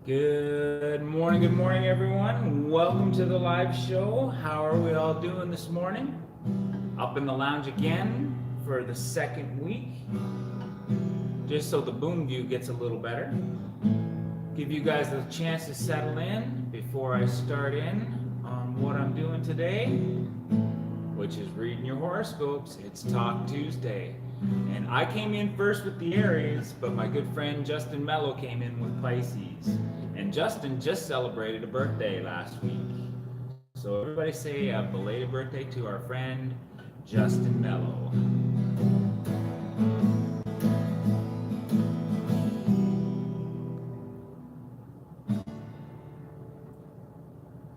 Good morning, everyone. Welcome to the live show. How are we all doing this morning? Up in the lounge again for the second week, just so the boom view gets a little better. Give you guys a chance to settle in before I start in on what I'm doing today, which is reading your horoscopes. It's Talk Tuesday. And I came in first with the Aries, but my good friend Justin Mello came in with Pisces. And Justin just celebrated a birthday last week. So everybody say a belated birthday to our friend Justin Mello.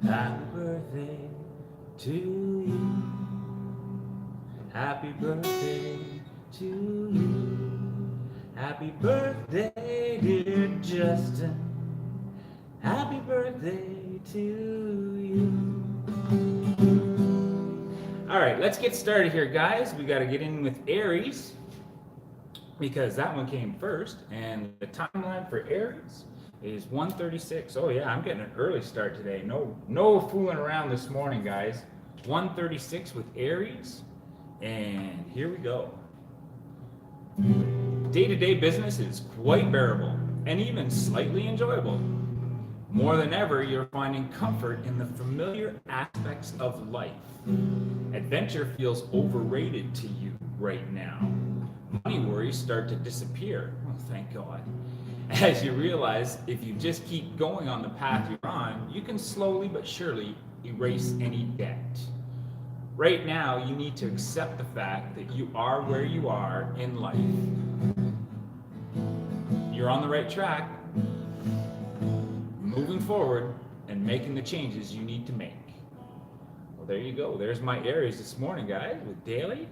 Happy birthday to you. Happy birthday to you. Happy birthday, dear Justin. Happy birthday to you. All right, let's get started here, guys. We got to get in with Aries because that one came first, and the timeline for Aries is 1:36. Oh yeah, I'm getting an early start today. No fooling around this morning, guys. 1:36 with Aries, and here we go. Day-to-day business is quite bearable and even slightly enjoyable. More than ever, you're finding comfort in the familiar aspects of life. Adventure feels overrated to you right now. Money worries start to disappear. Oh, thank God. As you realize, if you just keep going on the path you're on, you can slowly but surely erase any debt. Right now, you need to accept the fact that you are where you are in life. You're on the right track, moving forward and making the changes you need to make. Well, there you go. There's my Aries this morning, guys, with daily.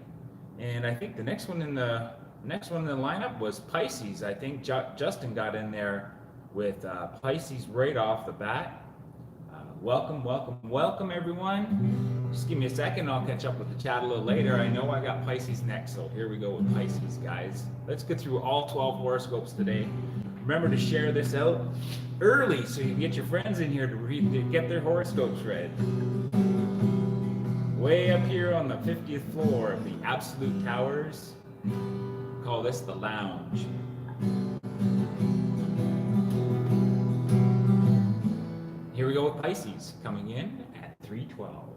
And I think the next one in the lineup was Pisces. I think Justin got in there with Pisces right off the bat. Welcome, everyone. Just give me a second. I'll catch up with the chat a little later. I know I got Pisces next, so here we go with Pisces, guys. Let's get through all 12 horoscopes today. Remember to share this out early so you can get your friends in here to get their horoscopes read. Way up here on the 50th floor of the Absolute Towers, call this the lounge. Here we go with Pisces coming in at 312.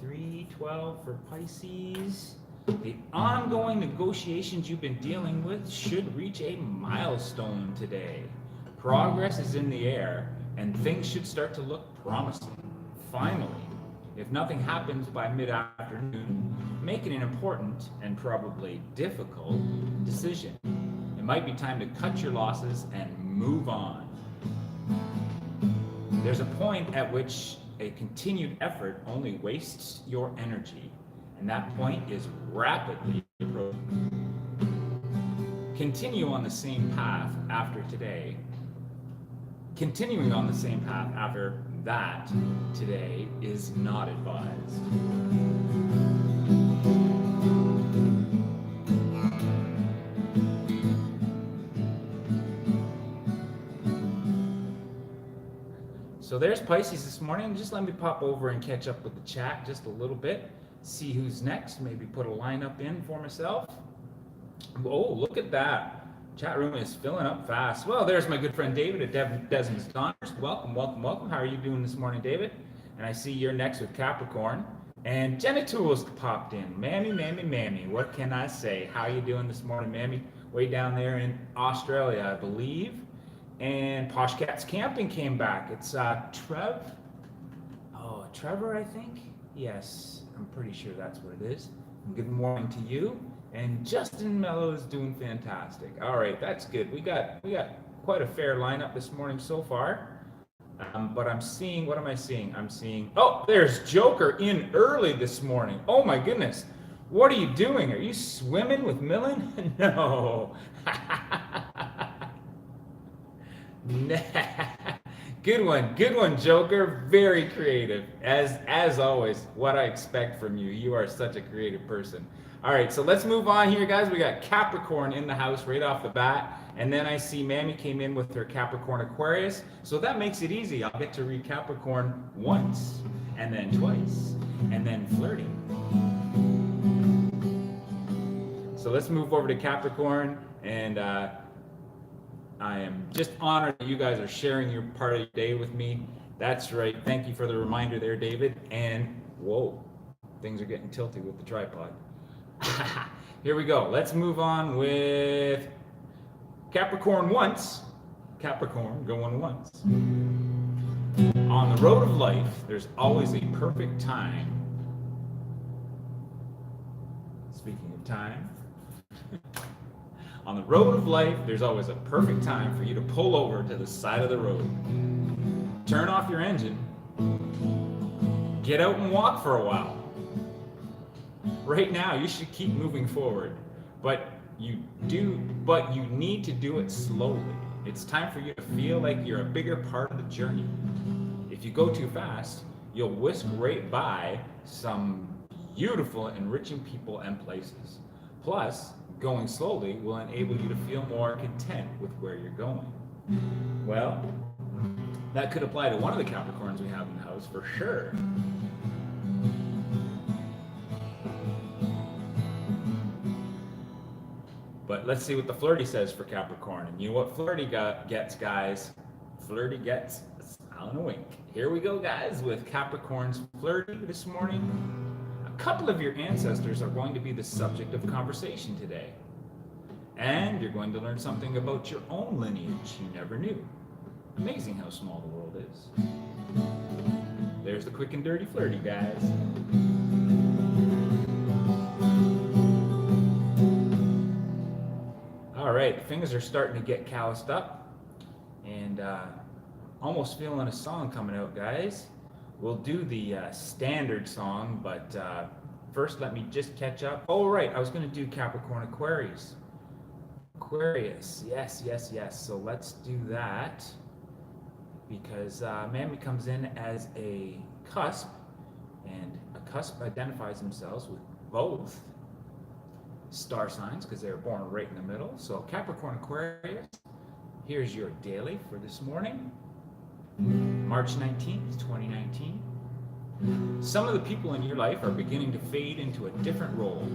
312 for Pisces. The ongoing negotiations you've been dealing with should reach a milestone today. Progress is in the air, and things should start to look promising. Finally, if nothing happens by mid-afternoon, make an important and probably difficult decision. It might be time to cut your losses and move on. There's a point at which a continued effort only wastes your energy, and that point is rapidly approaching. Continue on the same path after today. Continuing on the same path after that today is not advised. So there's Pisces this morning. Just let me pop over and catch up with the chat just a little bit. See who's next. Maybe put a lineup in for myself. Oh, look at that. Chat room is filling up fast. Well, there's my good friend David at Desmond's Donners. Welcome. How are you doing this morning, David? And I see you're next with Capricorn. And Jenna Tools popped in. Mammy. What can I say? How are you doing this morning, Mammy? Way down there in Australia, I believe. And Posh Cats Camping came back. It's Trevor, I think. Yes, I'm pretty sure that's what it is. Good morning to you. And Justin Mello is doing fantastic. All right, that's good. We got quite a fair lineup this morning so far. But I'm seeing, what am I seeing? I'm seeing, oh, there's Joker in early this morning. Oh my goodness. What are you doing? Are you swimming with Millen? No. Good one, Joker. Very creative, as always. What I expect from you. You are such a creative person. All right, so let's move on here, guys. We got Capricorn in the house right off the bat. And then I see Mammy came in with her Capricorn Aquarius. So that makes it easy. I'll get to read Capricorn once, and then twice, and then flirting. So let's move over to Capricorn. And I am just honored that you guys are sharing your part of your day with me. That's right. Thank you for the reminder there, David. And whoa, things are getting tilty with the tripod. Here we go. Let's move on with Capricorn once. Capricorn going once. On the road of life, there's always a perfect time. Speaking of time, on the road of life, there's always a perfect time for you to pull over to the side of the road. Turn off your engine. Get out and walk for a while. Right now, you should keep moving forward, but you need to do it slowly. It's time for you to feel like you're a bigger part of the journey. If you go too fast, you'll whisk right by some beautiful, enriching people and places. Plus, going slowly will enable you to feel more content with where you're going. Well, that could apply to one of the Capricorns we have in the house for sure. But let's see what the flirty says for Capricorn. And you know what flirty gets, guys? Flirty gets a smile and a wink. Here we go, guys, with Capricorn's flirty this morning. A couple of your ancestors are going to be the subject of conversation today. And you're going to learn something about your own lineage you never knew. Amazing how small the world is. There's the quick and dirty flirty, guys. All right, the fingers are starting to get calloused up, and almost feeling a song coming out, guys. We'll do the standard song, but first let me just catch up. Oh, right, I was going to do Capricorn Aquarius. Aquarius, yes. So let's do that, because Mammy comes in as a cusp, and a cusp identifies themselves with both star signs because they were born right in the middle. So Capricorn Aquarius, here's your daily for this morning, March 19th, 2019. Some of the people in your life are beginning to fade into a different role.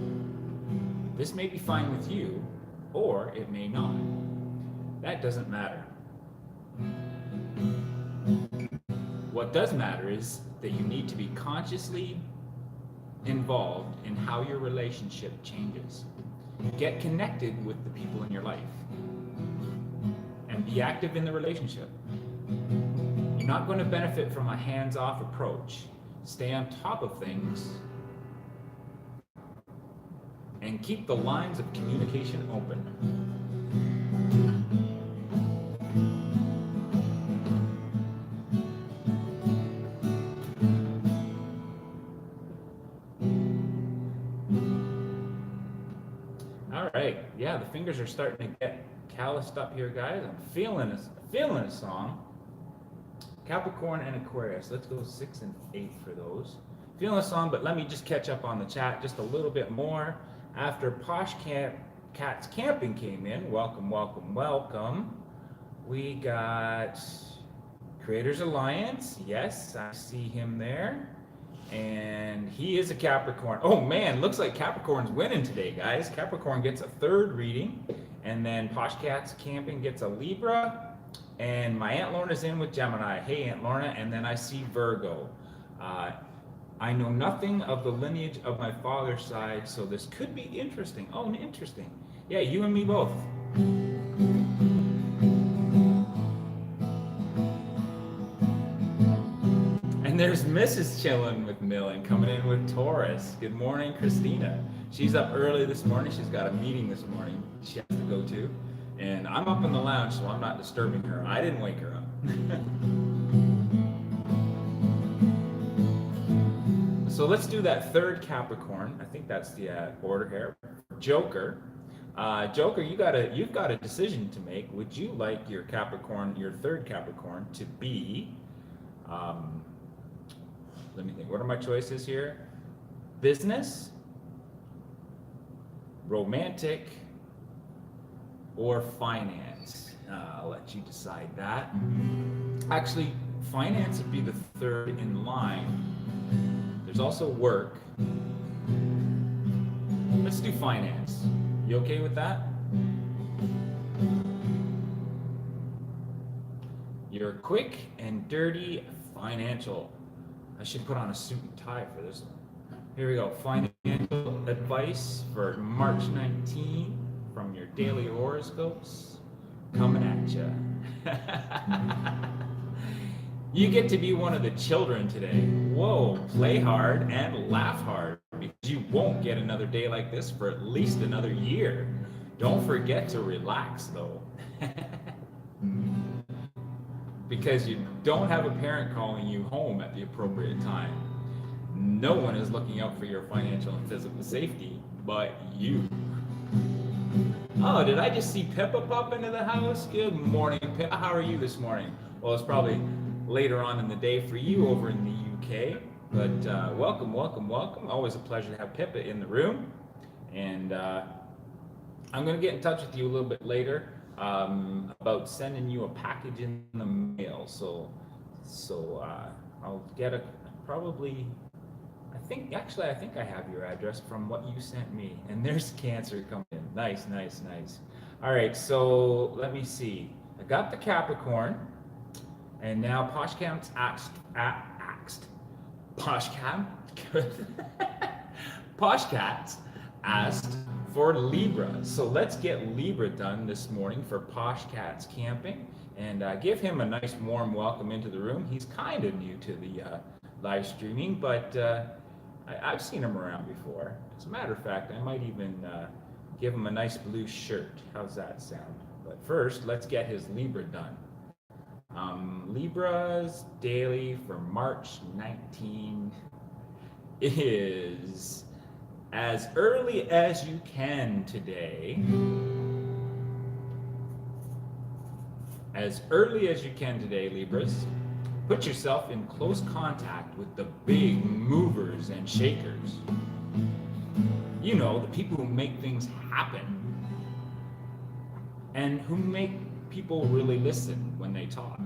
This may be fine with you, or it may not. That doesn't matter. What does matter is that you need to be consciously involved in how your relationship changes. Get connected with the people in your life and be active in the relationship. You're not going to benefit from a hands-off approach. Stay on top of things and keep the lines of communication open. Yeah, the fingers are starting to get calloused up here, guys. I'm feeling a song. Capricorn and Aquarius. Let's go 6 and 8 for those. Feeling a song, but let me just catch up on the chat just a little bit more. After Posh Cats Camping came in, welcome. We got Creators Alliance. Yes, I see him there. And he is a Capricorn. Oh man, looks like Capricorn's winning today, guys. Capricorn gets a 3rd reading, and then Posh Cats Camping gets a Libra, and my Aunt Lorna's in with Gemini. Hey, Aunt Lorna. And then I see Virgo. I know nothing of the lineage of my father's side, so this could be interesting. Oh, interesting. Yeah, you and me both. And there's Mrs. Chillin with Millen coming in with Taurus. Good morning, Christina. She's up early this morning. She's got a meeting this morning she has to go to. And I'm up in the lounge, so I'm not disturbing her. I didn't wake her up. So let's do that 3rd Capricorn. I think that's the order here. Joker. Joker, you've got a decision to make. Would you like your Capricorn, your 3rd Capricorn, to be let me think. What are my choices here? Business, romantic, or finance? I'll let you decide that. Actually, finance would be the third in line. There's also work. Let's do finance. You okay with that? You're quick and dirty financial. I should put on a suit and tie for this one. Here we go. Financial advice for March 19 from your daily horoscopes. Coming at you. You get to be one of the children today. Whoa, play hard and laugh hard, because you won't get another day like this for at least another year. Don't forget to relax though. Because you don't have a parent calling you home at the appropriate time. No one is looking out for your financial and physical safety but you. Oh, did I just see Pippa pop into the house? Good morning, Pippa. How are you this morning? Well, it's probably later on in the day for you over in the UK, but welcome, welcome, welcome. Always a pleasure to have Pippa in the room. And I'm going to get in touch with you a little bit later about sending you a package in the mail. So I'll get probably, I think I have your address from what you sent me. And there's Cancer coming in. Nice, nice, nice. All right, so let me see. I got the Capricorn, and now Poshcam's Poshcats asked for Libra. So let's get Libra done this morning for Poshcats Camping, and give him a nice warm welcome into the room. He's kind of new to the live streaming, but I've seen him around before. As a matter of fact, I might even give him a nice blue shirt. How's that sound? But first, let's get his Libra done. Libra's daily for March 19 is as early as you can today. As early as you can today, Libras. Put yourself in close contact with the big movers and shakers. You know, the people who make things happen and who make people really listen when they talk.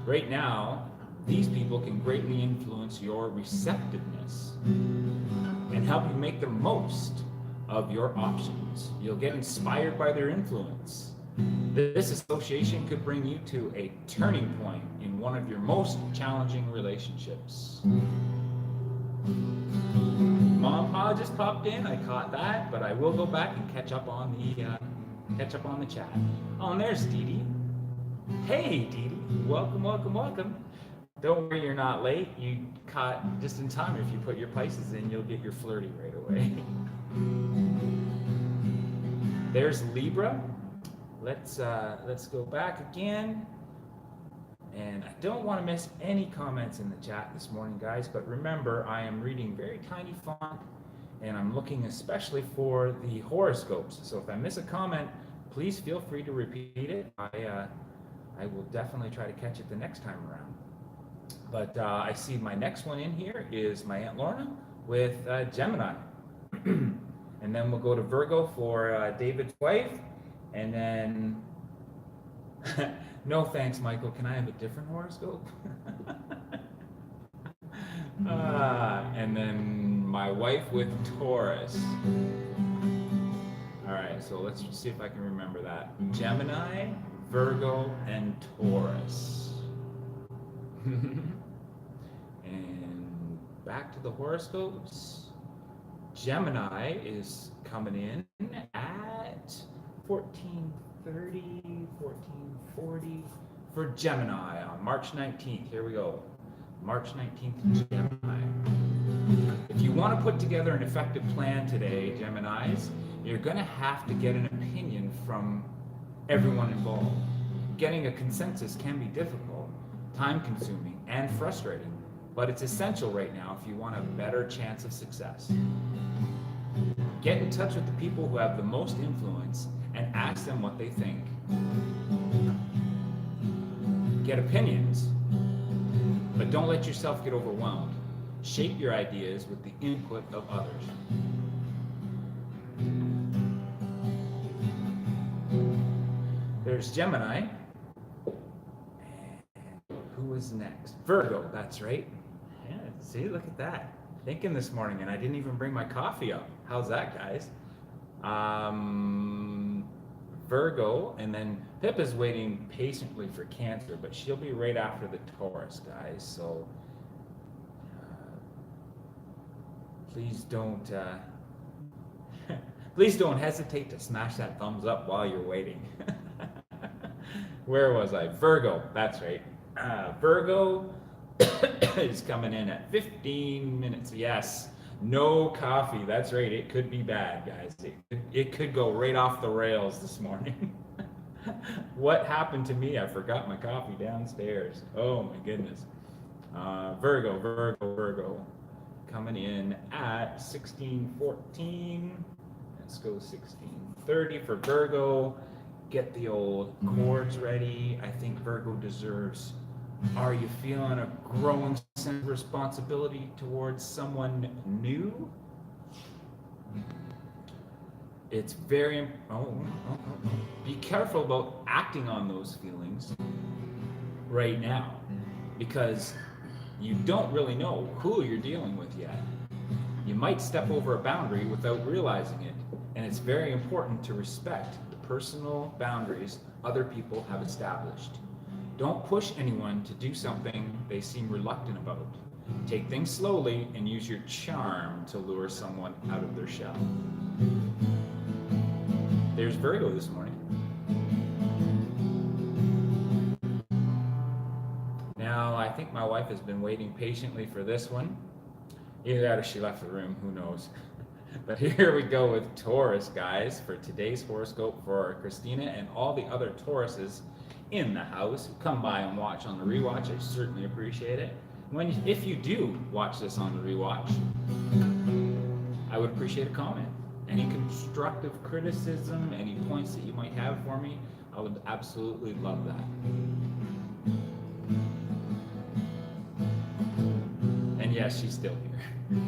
Right now, these people can greatly influence your receptiveness and help you make the most of your options. You'll get inspired by their influence. This association could bring you to a turning point in one of your most challenging relationships. Mom, Pa just popped in. I caught that, but I will go back and catch up on the chat. Oh, and there's Dee Dee. Hey, Dee Dee. Welcome, welcome, welcome. Don't worry, you're not late. You caught just in time. If you put your Pisces in, you'll get your flirty right away. There's Libra. Let's go back again. And I don't want to miss any comments in the chat this morning, guys, but remember, I am reading very tiny font, and I'm looking especially for the horoscopes. So if I miss a comment, please feel free to repeat it. I will definitely try to catch it the next time around. But I see my next one in here is my Aunt Lorna with Gemini. And then we'll go to Virgo for David's wife. And then, no thanks, Michael. Can I have a different horoscope? And then my wife with Taurus. All right, so let's see if I can remember that. Gemini, Virgo, and Taurus. And back to the horoscopes. Gemini is coming in at 14:30, 14:40 for Gemini on March 19th. Here we go. March 19th, Gemini. If you want to put together an effective plan today, Geminis, you're going to have to get an opinion from everyone involved. Getting a consensus can be difficult, time-consuming, and frustrating, but it's essential right now if you want a better chance of success. Get in touch with the people who have the most influence and ask them what they think. Get opinions, but don't let yourself get overwhelmed. Shape your ideas with the input of others. There's Gemini. And who is next? Virgo, that's right. Yeah, see, look at that. Thinking this morning, and I didn't even bring my coffee up. How's that, guys? Virgo, and then Pippa's waiting patiently for Cancer, but she'll be right after the Taurus, guys. So please don't please don't hesitate to smash that thumbs up while you're waiting. Where was I? Virgo, that's right. Virgo is coming in at 15 minutes. Yes, no coffee. That's right. It could be bad, guys. It could go right off the rails this morning. What happened to me? I forgot my coffee downstairs. Oh my goodness. Virgo. Coming in at 16:14. Let's go 16:30 for Virgo. Get the old chords ready. I think Virgo deserves. Are you feeling a growing sense of responsibility towards someone new? It's very, be careful about acting on those feelings right now, because you don't really know who you're dealing with yet. You might step over a boundary without realizing it, and it's very important to respect the personal boundaries other people have established. Don't push anyone to do something they seem reluctant about. Take things slowly and use your charm to lure someone out of their shell. There's Virgo this morning. Now, I think my wife has been waiting patiently for this one. Either that or she left the room, who knows. But here we go with Taurus, guys, for today's horoscope for Christina and all the other Tauruses in the house who come by and watch on the rewatch. I certainly appreciate it. If you do watch this on the rewatch, I would appreciate a comment. Any constructive criticism, any points that you might have for me, I would absolutely love that. And yes, she's still here.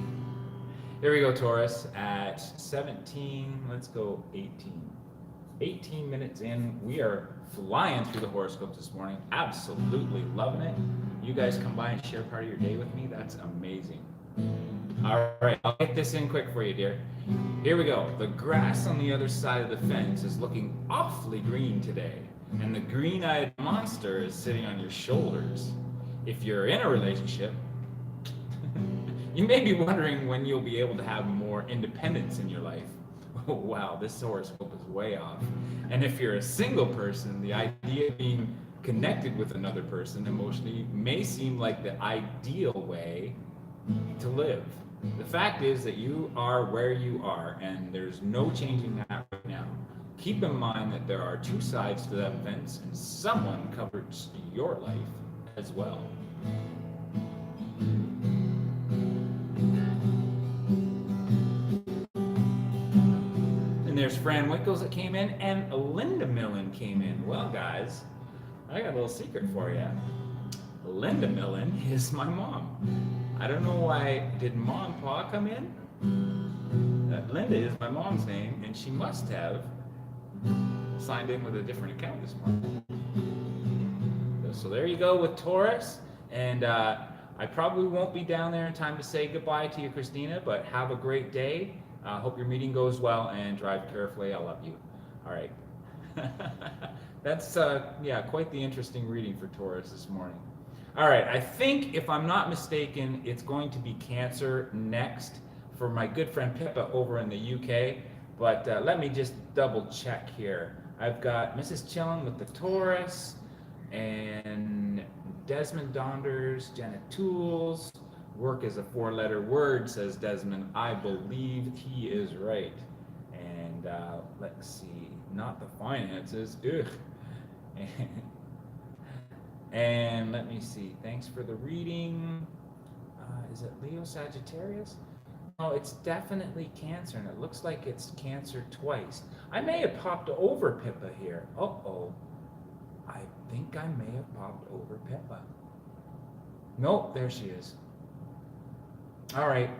Here we go, Taurus, at 17, let's go 18. 18 minutes in, we are flying through the horoscopes this morning. Absolutely loving it. You guys come by and share part of your day with me. That's amazing. All right, I'll get this in quick for you, dear. Here we go. The grass on the other side of the fence is looking awfully green today, and the green-eyed monster is sitting on your shoulders. If you're in a relationship, you may be wondering when you'll be able to have more independence in your life. Oh, wow, this horoscope is way off. And if you're a single person, the idea of being connected with another person emotionally may seem like the ideal way to live. The fact is that you are where you are, and there's no changing that right now. Keep in mind that there are two sides to that fence, and someone covers your life as well. And there's Fran Winkles that came in, and Linda Millen came in. Well, guys, I got a little secret for you. Linda Millen is my mom. I don't know why. Did Mom and Pa come in? Linda is my mom's name, and she must have signed in with a different account this morning. So there you go with Taurus, and I probably won't be down there in time to say goodbye to you, Christina, but have a great day. Hope your meeting goes well, and drive carefully. I love you. All right. That's, quite the interesting reading for Taurus this morning. All right, I think, if I'm not mistaken, it's going to be Cancer next for my good friend Pippa over in the UK. But let me just double check here. I've got Mrs. Chillen with the Taurus, and Desmond Donders, Janet Tools. Work is a four-letter word, says Desmond. I believe he is right. And let's see, not the finances. Ugh. And let me see. Thanks for the reading. Is it Leo Sagittarius? No, it's definitely Cancer, and it looks like it's Cancer twice. I may have popped over Pippa here. Uh-oh. I think I may have popped over Pippa. Nope, there she is. All right.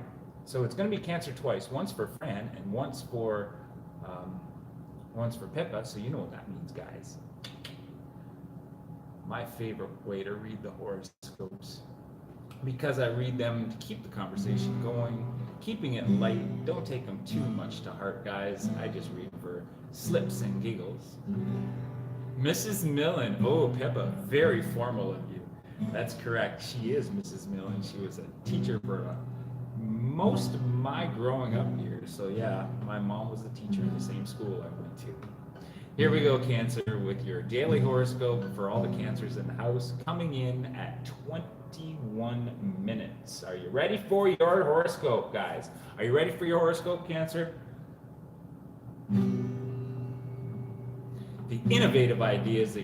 So it's going to be Cancer twice. Once for Fran and once for One's for Pippa, so you know what that means, guys. My favorite way to read the horoscopes, because I read them to keep the conversation going, keeping it light. Don't take them too much to heart, guys. I just read for slips and giggles. Mrs. Millen. Oh, Pippa, very formal of you. That's correct. She is Mrs. Millen. She was a teacher for most of my growing up years. So yeah, my mom was a teacher in the same school I went to. Here we go, Cancer, with your daily horoscope for all the Cancers in the house, coming in at 21 minutes. Are you ready for your horoscope, guys? Are you ready for your horoscope, Cancer? The innovative ideas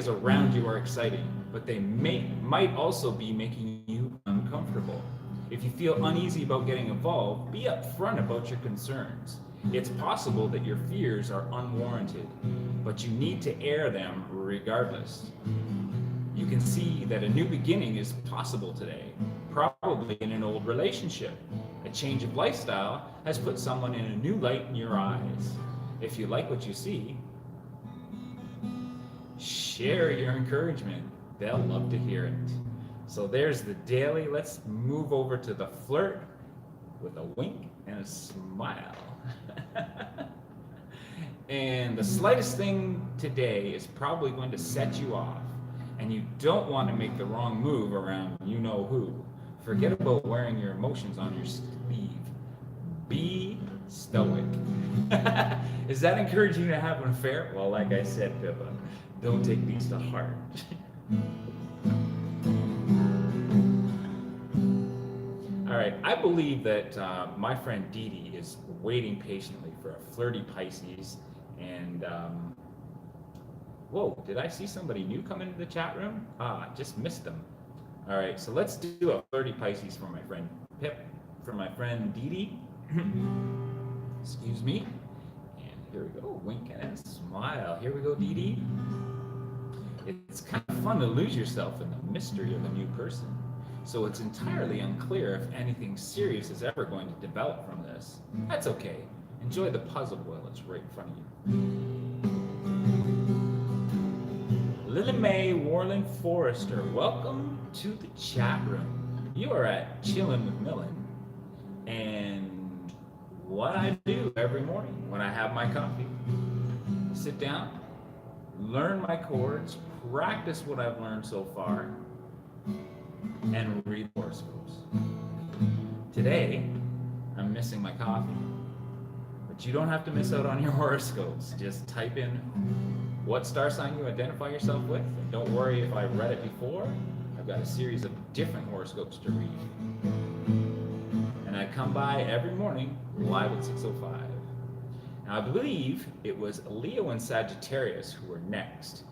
around you are exciting, but they might also be making you uncomfortable. If you feel uneasy about getting involved, be upfront about your concerns. It's possible that your fears are unwarranted, but you need to air them regardless. You can see that a new beginning is possible today, probably in an old relationship. A change of lifestyle has put someone in a new light in your eyes. If you like what you see, share your encouragement. They'll love to hear it. So there's the daily. Let's move over to the flirt with a wink and a smile. And the slightest thing today is probably going to set you off, and you don't want to make the wrong move around you know who. Forget about wearing your emotions on your sleeve. Be stoic. Is that encouraging to have an affair? Well, like I said, Pippa, don't take these to heart. All right, I believe that my friend Dee Dee is waiting patiently for a flirty Pisces. And, whoa, did I see somebody new come into the chat room? I just missed them. All right, so let's do a flirty Pisces for my friend for my friend Dee Dee. Excuse me. And here we go, wink and a smile. Here we go, Dee Dee. It's kind of fun to lose yourself in the mystery of a new person. So it's entirely unclear if anything serious is ever going to develop from this. That's okay. Enjoy the puzzle while it's right in front of you. Lily Mae Warland Forrester, welcome to the chat room. You are at Chillin' with Millen, and what I do every morning when I have my coffee, sit down, learn my chords, practice what I've learned so far, and read horoscopes. Today, I'm missing my coffee, but you don't have to miss out on your horoscopes. Just type in what star sign you identify yourself with, and don't worry if I read it before. I've got a series of different horoscopes to read. And I come by every morning live at 6:05. Now I believe it was Leo and Sagittarius who were next.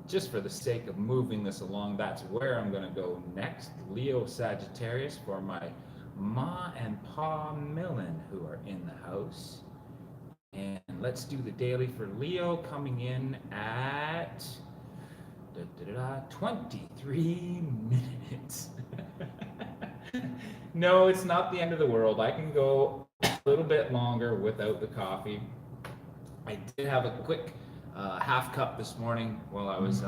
Just for the sake of moving this along, that's where I'm gonna go next. Leo Sagittarius for my Ma and Pa Millen, who are in the house. And let's do the daily for Leo, coming in at 23 minutes. No, it's not the end of the world. I can go a little bit longer without the coffee. I did have a quick half cup this morning while I was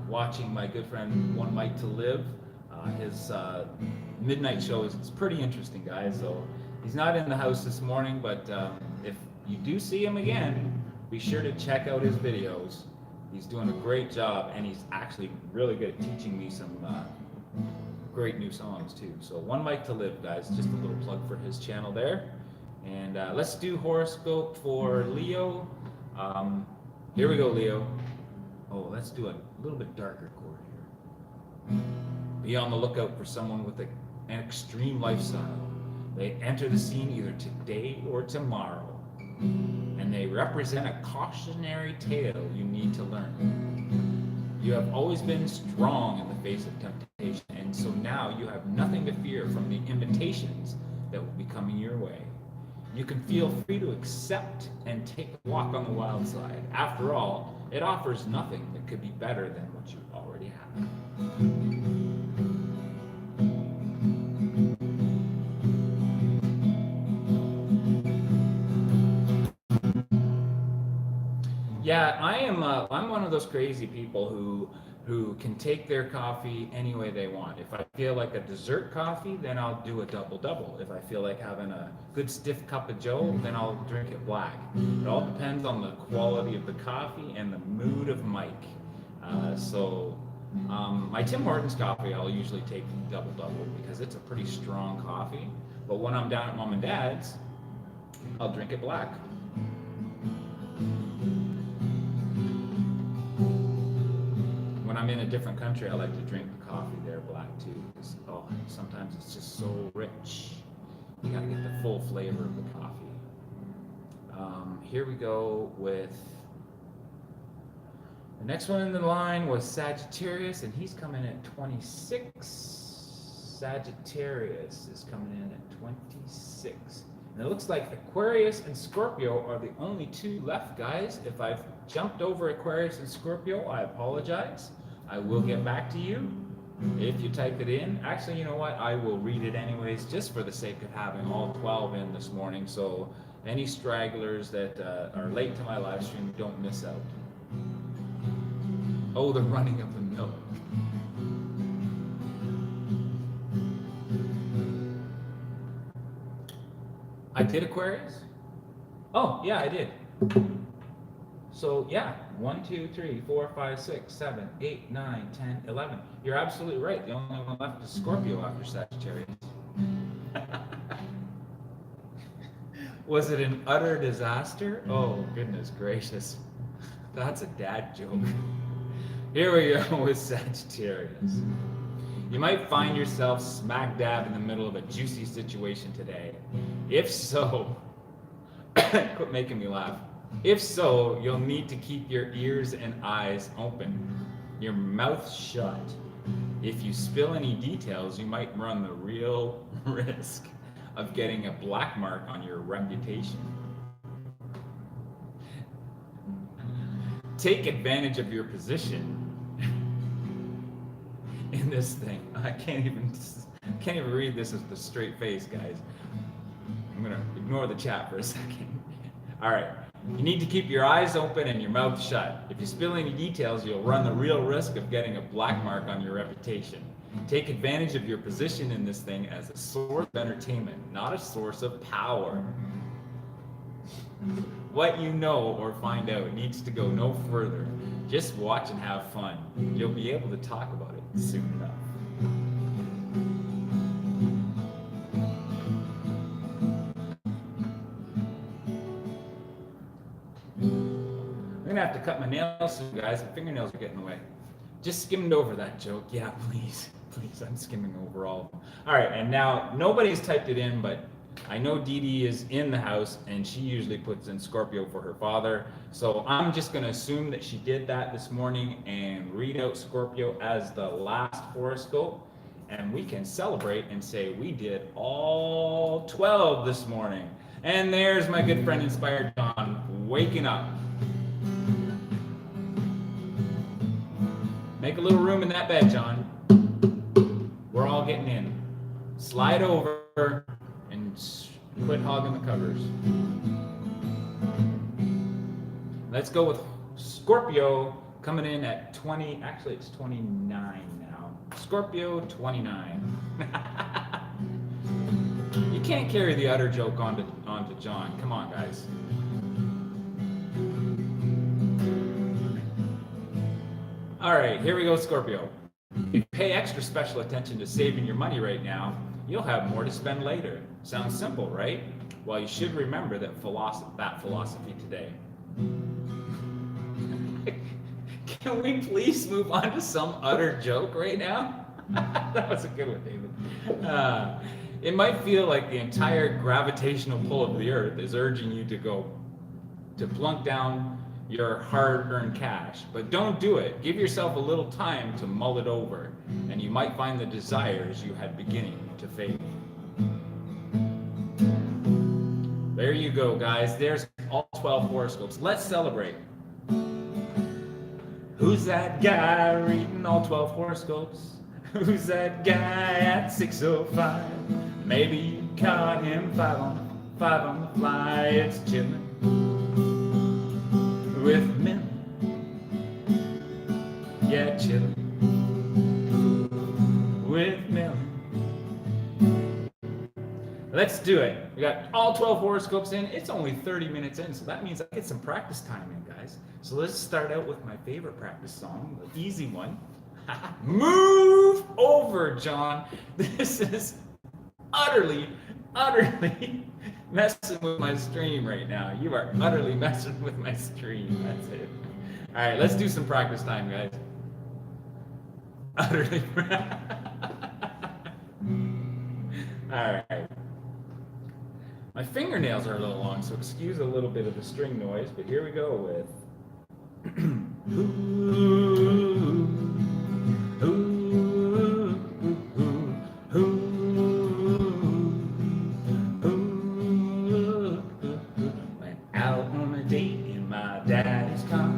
watching my good friend One Mic to Live. His midnight show is pretty interesting, guys. So he's not in the house this morning, but if you do see him again, be sure to check out his videos. He's doing a great job, and he's actually really good at teaching me some great new songs too. So One Mic to Live, guys. Just a little plug for his channel there. And let's do horoscope for Leo. Here we go, Leo. Oh, let's do a little bit darker chord here. Be on the lookout for someone with an extreme lifestyle. They enter the scene either today or tomorrow, and they represent a cautionary tale you need to learn. You have always been strong in the face of temptation, and so now you have nothing to fear from the invitations that will be coming your way. You can feel free to accept and take a walk on the wild side. After all, it offers nothing that could be better than what you already have. Yeah, I am. I'm one of those crazy people who can take their coffee any way they want. If I feel like a dessert coffee, then I'll do a double double. If I feel like having a good stiff cup of Joe, then I'll drink it black. It all depends on the quality of the coffee and the mood of Mike. My Tim Hortons coffee, I'll usually take double double because it's a pretty strong coffee. But when I'm down at mom and dad's, I'll drink it black. When I'm in a different country, I like to drink the coffee there black too, because sometimes it's just so rich. You gotta get the full flavor of the coffee. Here we go with the next one in the line was Sagittarius, and he's coming at 26. Sagittarius is coming in at 26. And it looks like Aquarius and Scorpio are the only two left, guys. If I've jumped over Aquarius and Scorpio, I apologize. I will get back to you if you type it in. Actually, you know what? I will read it anyways, just for the sake of having all 12 in this morning. So any stragglers that are late to my live stream, don't miss out. Oh, the running of the milk. I did Aquarius? Oh, yeah, I did. So, yeah, 1, 2, 3, 4, 5, 6, 7, 8, 9, 10, 11. You're absolutely right. The only one left is Scorpio after Sagittarius. Was it an utter disaster? Oh, goodness gracious. That's a dad joke. Here we go with Sagittarius. You might find yourself smack dab in the middle of a juicy situation today. If so, quit making me laugh. If so, you'll need to keep your ears and eyes open, your mouth shut. If you spill any details, you might run the real risk of getting a black mark on your reputation. Take advantage of your position in this thing. I can't even read this with a straight face, guys. I'm gonna ignore the chat for a second. All right. You need to keep your eyes open and your mouth shut. If you spill any details, you'll run the real risk of getting a black mark on your reputation. Take advantage of your position in this thing as a source of entertainment, not a source of power. What you know or find out needs to go no further. Just watch and have fun. You'll be able to talk about it soon enough. I'm gonna have to cut my nails soon, guys. My fingernails are getting away. Just skimmed over that joke. Yeah, please, I'm skimming over all of them. All right, and now nobody's typed it in, but I know Dee Dee is in the house, and she usually puts in Scorpio for her father. So I'm just gonna assume that she did that this morning and read out Scorpio as the last horoscope, and we can celebrate and say we did all 12 this morning. And there's my good friend Inspired John waking up. Make a little room in that bed, John. We're all getting in. Slide over and quit hogging the covers. Let's go with Scorpio coming in at 20. Actually, it's 29 now. Scorpio 29. You can't carry the utter joke onto John. Come on, guys. All right, here we go, Scorpio. If you pay extra special attention to saving your money right now, you'll have more to spend later. Sounds simple, right? Well, you should remember that philosophy today. Can we please move on to some utter joke right now? That was a good one, David. It might feel like the entire gravitational pull of the earth is urging you to plunk down your hard-earned cash, but don't do it. Give yourself a little time to mull it over, and you might find the desires you had beginning to fade. There you go, guys. There's all 12 horoscopes. Let's celebrate. Who's that guy reading all 12 horoscopes? Who's that guy at 6:05? Maybe you caught him 5 on the fly. It's chillin'. with Millen. Yeah, chillin' with Millen. Let's do it. We got all 12 horoscopes in. It's only 30 minutes in, so that means I get some practice time in, guys. So let's start out with my favorite practice song, the easy one. Move over, John. This is utterly messing with my stream right now. You are utterly messing with my stream. That's it. All right, let's do some practice time, guys. Utterly. All right. My fingernails are a little long, so excuse a little bit of the string noise, but here we go with went out on a date in my daddy's car.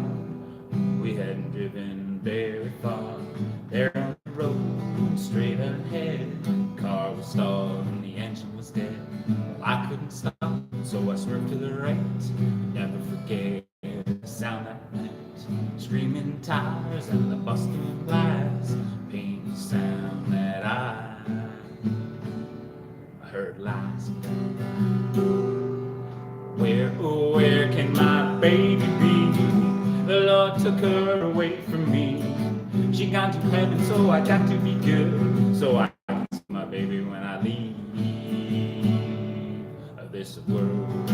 We hadn't driven very far. There on the road, straight ahead, the car was stalled and the engine was dead. I couldn't stop, so I swerved to the right. Never forget the sound that night. Screaming tires and the busting glass. Painful sound that I heard last. Where can my baby be? The Lord took her away from me. She gone to heaven, so I got to be good. So I can see my baby when I leave this world.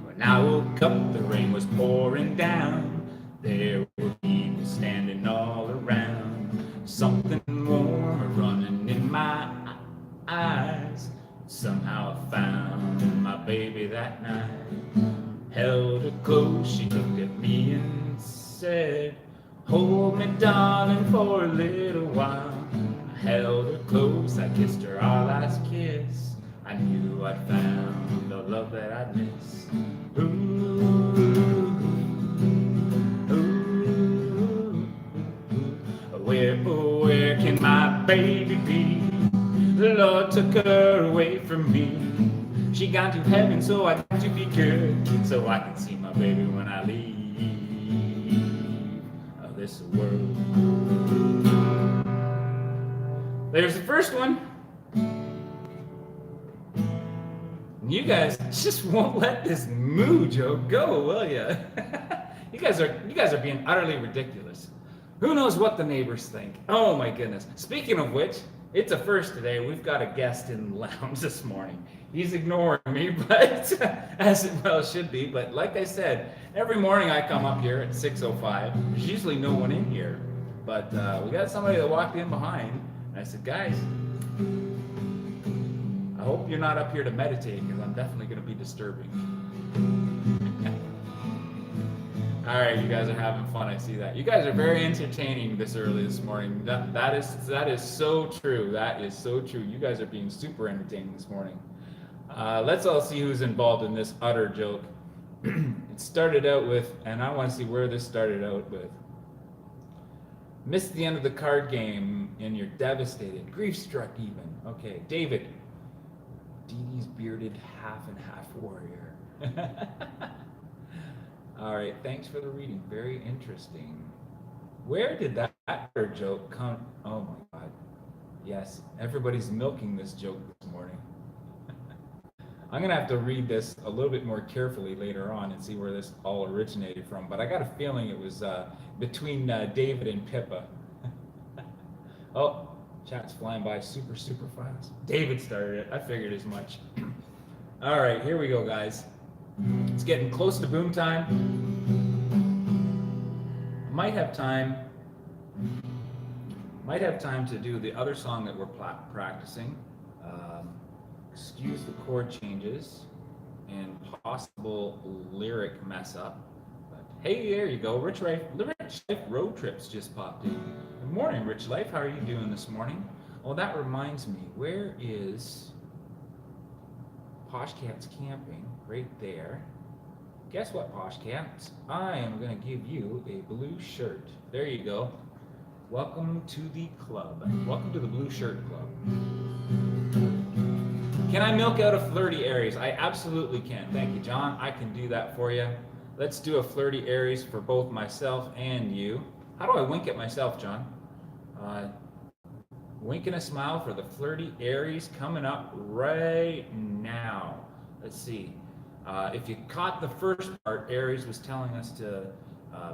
When I woke up, the rain was pouring down. There were people standing all around. Something warm running in my eyes. Somehow I found my baby that night. Held her close, she looked at me and said, hold me, darling, for a little while. I held her close, I kissed her our last kiss. I knew I'd found the love that I'd miss. Where can my baby be? The Lord took her away from me. She gone to heaven, so I got to be good. So I can see my baby when I leave this world. There's the first one. You guys just won't let this mojo go, will ya? You guys are being utterly ridiculous. Who knows what the neighbors think? Oh my goodness. Speaking of which, it's a first today. We've got a guest in the lounge this morning. He's ignoring me, but as it well should be. But like I said, every morning I come up here at 6:05. There's usually no one in here, but we got somebody that walked in behind. And I said, guys, I hope you're not up here to meditate, because I'm definitely going to be disturbing. All right, you guys are having fun. I see that. You guys are very entertaining this early this morning. That is so true. That is so true. You guys are being super entertaining this morning. Let's all see who's involved in this utter joke. It started out with, and I want to see where this started out with. Missed the end of the card game and you're devastated. Grief struck even. Okay, David. Dee Dee's bearded half and half warrior. All right, thanks for the reading. Very interesting. Where did that joke come? Oh my God. Yes, everybody's milking this joke this morning. I'm gonna have to read this a little bit more carefully later on and see where this all originated from. But I got a feeling it was between David and Pippa. Oh, chat's flying by super fast. David started it. I figured as much. All right, here we go, guys. It's getting close to boom time. Might have time to do the other song that we're practicing. Excuse the chord changes and possible lyric mess up. But hey, there you go. Rich Life Road Trips just popped in. Good morning, Rich Life. How are you doing this morning? Oh, that reminds me. Where is Posh Cat's Camping? Right there. guess what, Posh Cats? I am going to give you a blue shirt. There you go. Welcome to the club. Welcome to the Blue Shirt Club. Can I milk out a flirty Aries? I absolutely can. Thank you, John. I can do that for you. Let's do a flirty Aries for both myself and you. How do I wink at myself, John? Wink and a smile for the flirty Aries coming up right now. Let's see. If you caught the first part, Aries was telling us to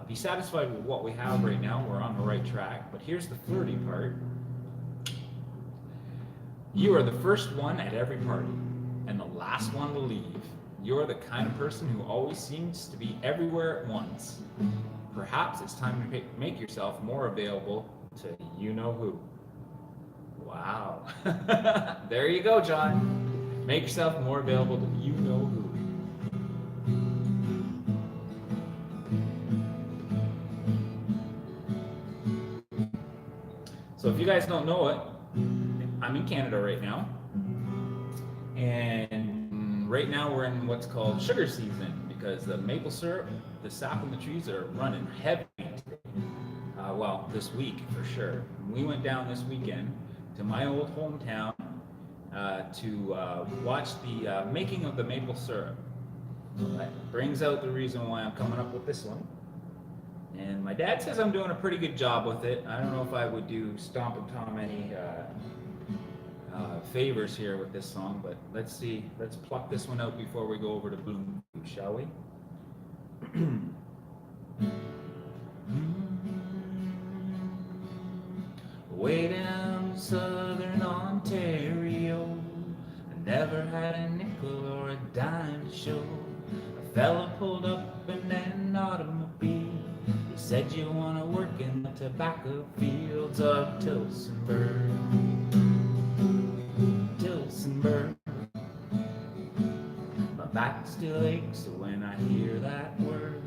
be satisfied with what we have right now. We're on the right track. But here's the flirty part. You are the first one at every party and the last one to leave. You're the kind of person who always seems to be everywhere at once. Perhaps it's time to make yourself more available to you-know-who. Wow. There you go, John. Make yourself more available to you-know-who. So if you guys don't know it, I'm in Canada right now, and right now we're in what's called sugar season because the maple syrup, the sap in the trees are running heavy. Well, this week for sure. We went down this weekend to my old hometown to watch the making of the maple syrup. So that brings out the reason why I'm coming up with this one. And my dad says I'm doing a pretty good job with it. I don't know if I would do Stompin' Tom any favors here with this song, but let's see. Let's pluck this one out before we go over to Bloom, shall we? Way down southern Ontario, I never had a nickel or a dime to show. A fella pulled up in an automobile. He said, "You want to work in the tobacco fields of Tillsonburg." Tillsonburg. My back still aches when I hear that word.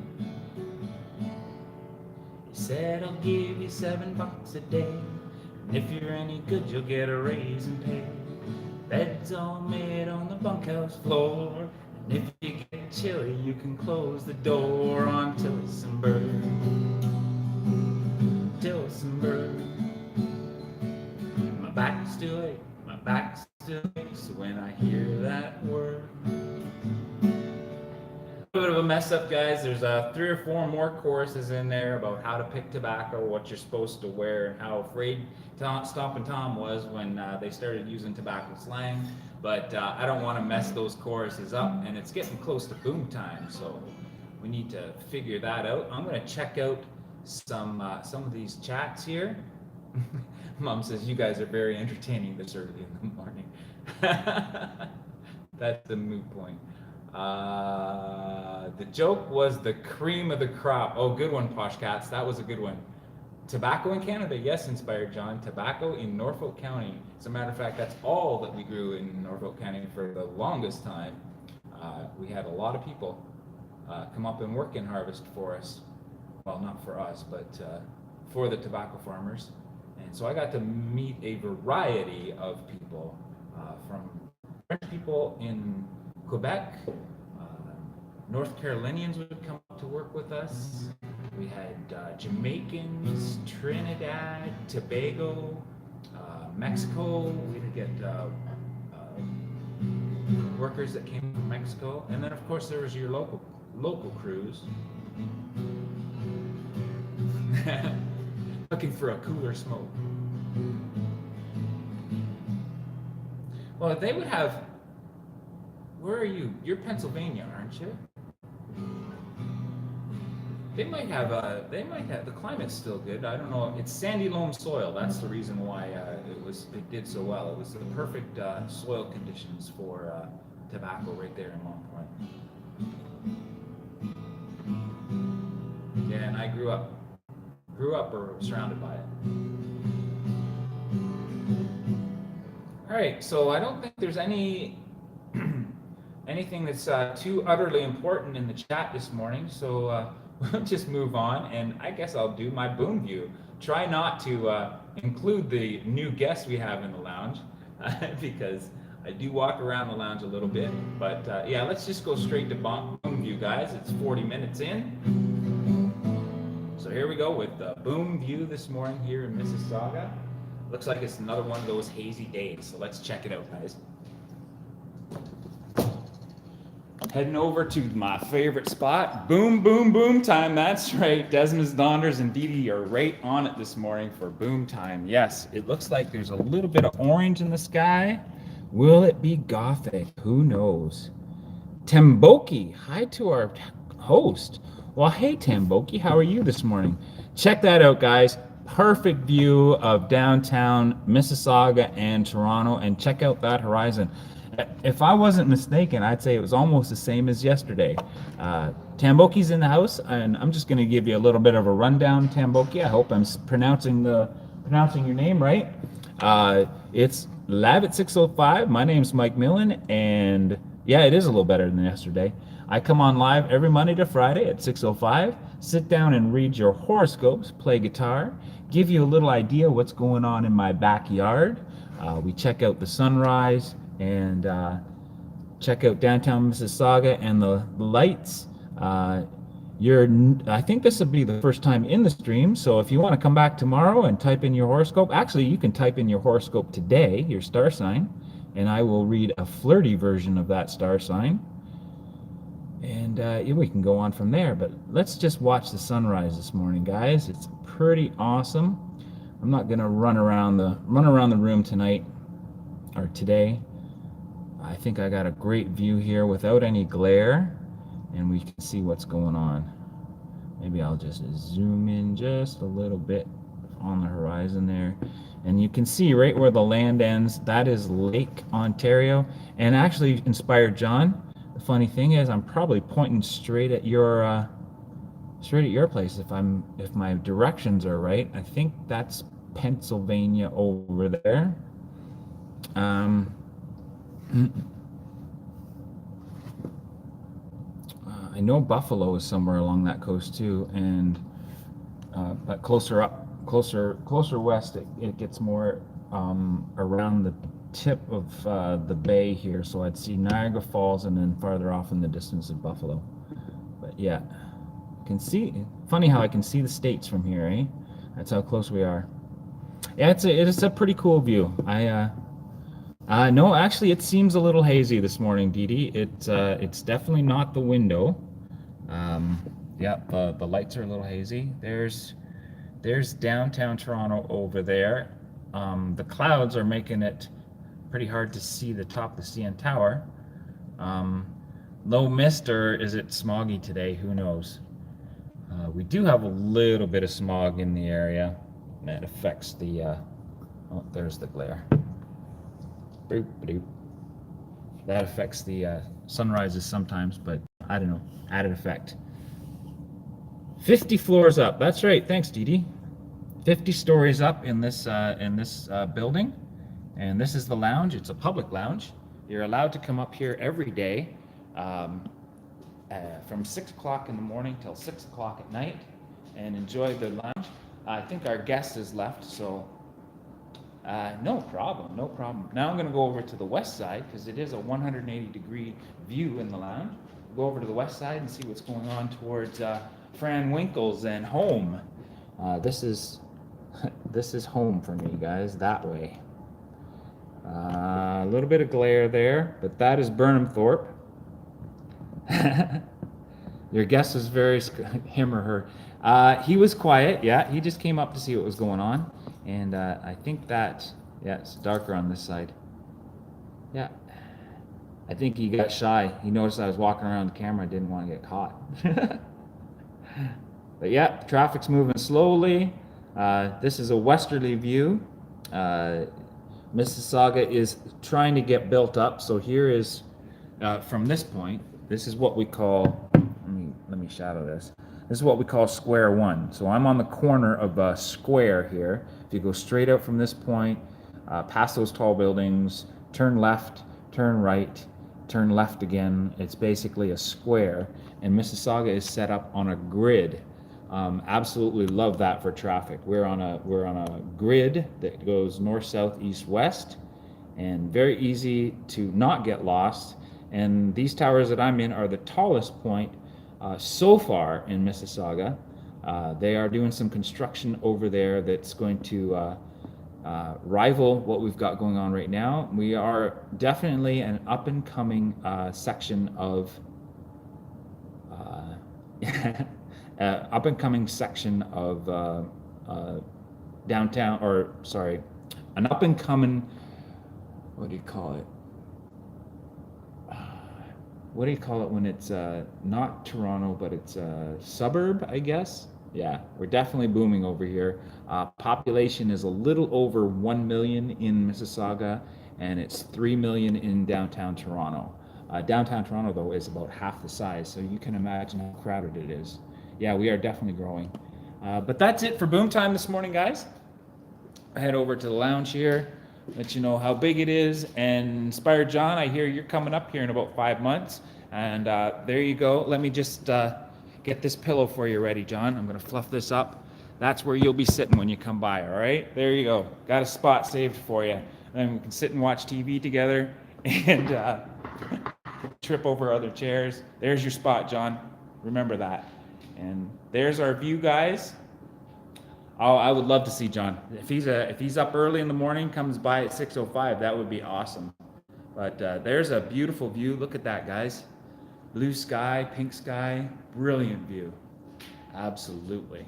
He said, "I'll give you $7 a day. And if you're any good, you'll get a raise in pay. Beds all made on the bunkhouse floor. And if you get chilly, you can close the door on Tillsonburg." Tillsonburg. My back still aches. My back still aches when I hear that word. A bit of a mess up, guys. There's 3 or 4 more choruses in there about how to pick tobacco, what you're supposed to wear, and how afraid Stompin' Tom was when they started using tobacco slang. But I don't want to mess those choruses up, and it's getting close to boom time, so we need to figure that out. I'm going to check out some of these chats here. Mom says you guys are very entertaining this early in the morning. That's the moot point. The joke was the cream of the crop. Oh, good one, Posh Cats. That was a good one. Tobacco in Canada, yes, inspired John. Tobacco in Norfolk County. As a matter of fact, that's all that we grew in Norfolk County for the longest time. We had a lot of people come up and work in harvest for us. Well, not for us, but for the tobacco farmers. And so I got to meet a variety of people, from French people in Quebec. North Carolinians would come up to work with us. We had Jamaicans, Trinidad, Tobago, Mexico. We would get workers that came from Mexico, and then of course there was your local crews. Looking for a cooler smoke. Well, they would have. Where are you? You're Pennsylvania, aren't you? They might have. The climate's still good. I don't know. It's sandy loam soil. That's the reason why it did so well. It was the perfect soil conditions for tobacco right there in Long Point. Yeah, and I grew up or surrounded by it. All right, so I don't think there's anything that's too utterly important in the chat this morning, so we'll just move on, and I guess I'll do my boom view. Try not to include the new guests we have in the lounge, because I do walk around the lounge a little bit, but yeah, let's just go straight to boom view, guys. It's 40 minutes in. So here we go with the boom view this morning here in Mississauga. Looks like it's another one of those hazy days. So let's check it out, guys. Heading over to my favorite spot. Boom, boom, boom time. That's right. Desmond's Donders and Dee Dee are right on it this morning for boom time. Yes, it looks like there's a little bit of orange in the sky. Will it be Gothic? Who knows? Tamboki, hi to our host. Well, hey, Tamboki, how are you this morning? Check that out, guys. Perfect view of downtown Mississauga and Toronto, and check out that horizon. If I wasn't mistaken, I'd say it was almost the same as yesterday. Tamboki's in the house, and I'm just going to give you a little bit of a rundown, Tamboki. I hope I'm pronouncing your name right. It's live at 6:05. My name's Mike Millen, and yeah, it is a little better than yesterday. I come on live every Monday to Friday at 6:05. Sit down and read your horoscopes, play guitar, give you a little idea what's going on in my backyard. We check out the sunrise and check out downtown Mississauga and the lights. I think this will be the first time in the stream, so if you want to come back tomorrow and type in your horoscope, actually you can type in your horoscope today, your star sign, and I will read a flirty version of that star sign. And yeah, we can go on from there, but let's just watch the sunrise this morning, guys. It's pretty awesome. I'm not gonna run around the room tonight or today. I think I got a great view here without any glare, and we can see what's going on. Maybe I'll just zoom in just a little bit on the horizon there. And you can see right where the land ends, that is Lake Ontario. And actually inspired John. The funny thing is I'm probably pointing straight at your place if my directions are right. I think that's Pennsylvania over there. I know Buffalo is somewhere along that coast too, and but closer west, it gets more around the tip of the bay here. So I'd see Niagara Falls, and then farther off in the distance is Buffalo. But yeah, can see. Funny how I can see the states from here, eh? That's how close we are. Yeah, it's a pretty cool view. No, actually, it seems a little hazy this morning, Dee Dee. It's definitely not the window. Yeah, the lights are a little hazy. There's downtown Toronto over there. The clouds are making it pretty hard to see the top of the CN Tower. Low mist, or is it smoggy today? Who knows? We do have a little bit of smog in the area. That affects the. Oh, there's the glare. Boop, boop. That affects the sunrises sometimes, but I don't know. Added effect. 50 floors up. That's right. Thanks, Dee Dee. 50 stories up in this building, and this is the lounge. It's a public lounge. You're allowed to come up here every day from 6 o'clock in the morning till 6 o'clock at night and enjoy the lounge. I think our guest has left, so no problem. Now I'm going to go over to the west side because it is a 180-degree view in the lounge. Go over to the west side and see what's going on towards Fran Winkle's and home. This is home for me, guys, that way. A little bit of glare there, but that is Burnham Thorpe. Your guess is very him or her. He was quiet, yeah. He just came up to see what was going on, and I think that, yeah, it's darker on this side. Yeah, I think he got shy. He noticed I was walking around the camera. I didn't want to get caught. But yeah, traffic's moving slowly. This is a westerly view. Mississauga is trying to get built up. So here is, from this point, this is what we call, let me shadow this. This is what we call square one. So I'm on the corner of a square here. If you go straight out from this point, past those tall buildings, turn left, turn right, turn left again. It's basically a square, and Mississauga is set up on a grid. Absolutely love that for traffic. We're on a grid that goes north, south, east, west, and very easy to not get lost. And these towers that I'm in are the tallest point so far in Mississauga. They are doing some construction over there that's going to rival what we've got going on right now. We are definitely an up and coming section of up and coming section of downtown, or sorry, an up and coming, what do you call it? What do you call it when it's not Toronto, but it's a suburb, I guess? Yeah, we're definitely booming over here. Population is a little over 1 million in Mississauga, and it's 3 million in downtown Toronto. Downtown Toronto, though, is about half the size, so you can imagine how crowded it is. Yeah, we are definitely growing. But that's it for Boom Time this morning, guys. I head over to the lounge here, let you know how big it is. And Inspired John, I hear you're coming up here in about 5 months. And there you go. Let me just get this pillow for you ready, John. I'm going to fluff this up. That's where you'll be sitting when you come by, all right? There you go. Got a spot saved for you. Then we can sit and watch TV together and trip over other chairs. There's your spot, John. Remember that. And there's our view, guys. Oh, I would love to see John. If he's up early in the morning, comes by at 6:05, that would be awesome. But there's a beautiful view. Look at that, guys. Blue sky, pink sky, brilliant view. Absolutely.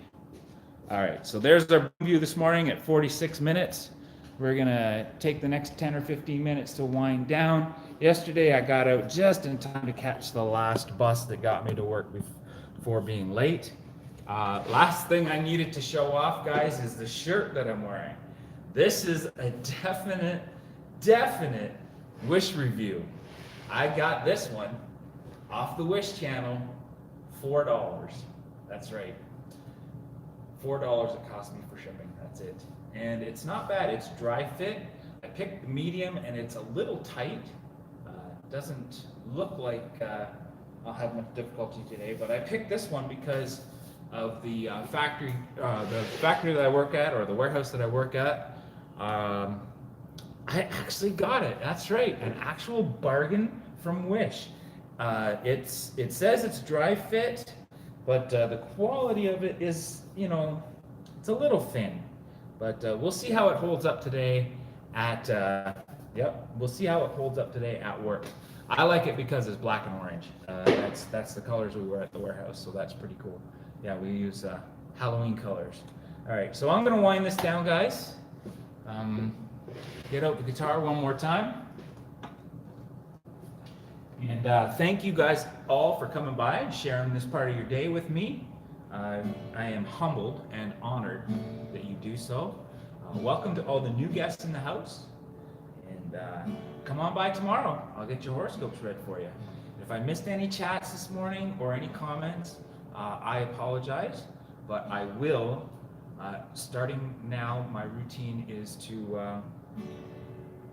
All right, so there's our view this morning at 46 minutes. We're gonna take the next 10 or 15 minutes to wind down. Yesterday, I got out just in time to catch the last bus that got me to work before being late. Last thing I needed to show off, guys, is the shirt that I'm wearing. This is a definite Wish review. I got this one off the Wish channel, $4. That's right. $4 it cost me for shipping, that's it. And it's not bad, it's dry fit. I picked the medium and it's a little tight. Doesn't look like I'll have much difficulty today, but I picked this one because of the factory that I work at, or the warehouse that I work at. I actually got it. That's right, an actual bargain from Wish. It says it's dry fit, but the quality of it is, it's a little thin. But we'll see how it holds up today at. We'll see how it holds up today at work. I like it because it's black and orange. That's the colors we wear at the warehouse, so that's pretty cool. Yeah, we use Halloween colors. All right, so I'm gonna wind this down, guys. Get out the guitar one more time. And thank you guys all for coming by and sharing this part of your day with me. I am humbled and honored that you do so. Welcome to all the new guests in the house. And come on by tomorrow. I'll get your horoscopes read for you. If I missed any chats this morning or any comments, I apologize, but I will. Starting now, my routine is to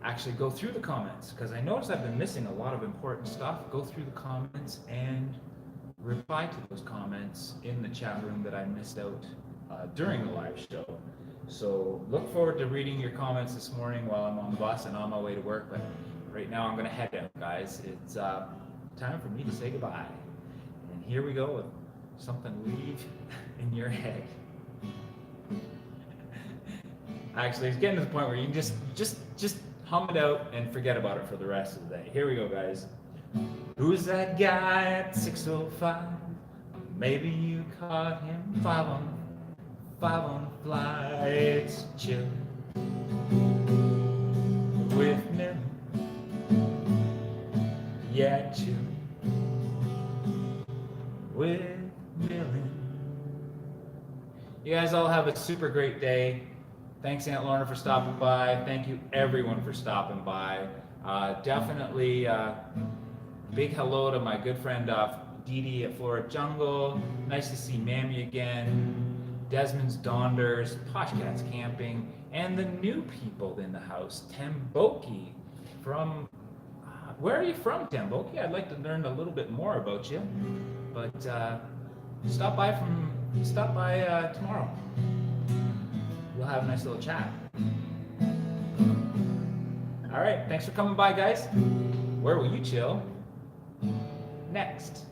actually go through the comments, because I notice I've been missing a lot of important stuff. Go through the comments and reply to those comments in the chat room that I missed out during the live show. So look forward to reading your comments this morning while I'm on the bus and on my way to work. But right now I'm going to head out, guys. It's time for me to say goodbye. And here we go with something leave in your head. Actually, it's getting to the point where you can just hum it out and forget about it for the rest of the day. Here we go, guys. Who's that guy at 6:05? Maybe you caught him 5 on the fly. It's chill with Millen. Yeah, chill with Millen. You guys all have a super great day. Thanks, Aunt Lorna, for stopping by. Thank you, everyone, for stopping by. Definitely big hello to my good friend Dee Dee at Florida Jungle. Nice to see Mammy again. Desmond's Donders, Posh Cats Camping, and the new people in the house. Temboki from, where are you from, Temboki? I'd like to learn a little bit more about you. But stop by tomorrow. We'll have a nice little chat. All right, thanks for coming by, guys. Where will you chill? next.